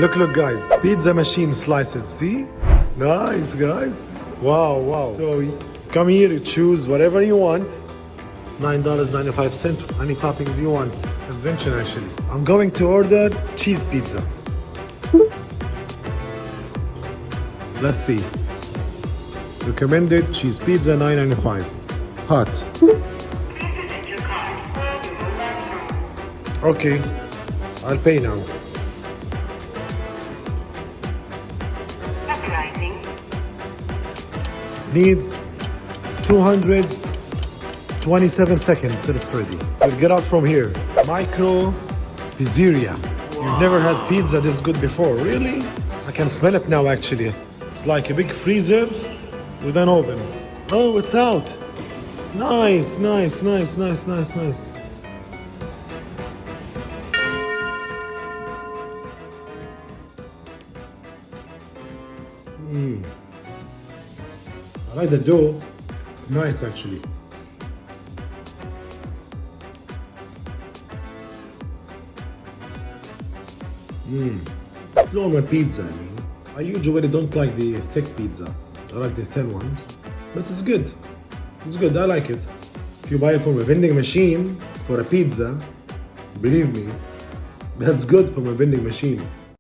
Look guys, pizza machine slices, see? Nice guys. Wow. So come here, you choose whatever you want. $9.95, any toppings you want. It's invention actually. I'm going to order cheese pizza. Let's see. Recommended cheese pizza, $9.95. Hot. Okay, I'll pay now. Needs 227 seconds till it's ready. We'll get out from here. Micro Pizzeria. You've never had pizza this good before, really? I can smell it now actually. It's like a big freezer with an oven. Oh, it's out. Nice. I like the dough. It's nice actually. It's normal pizza, I mean. I usually don't like the thick pizza. I like the thin ones. But it's good. It's good, I like it. If you buy it from a vending machine for a pizza, believe me, that's good from a vending machine.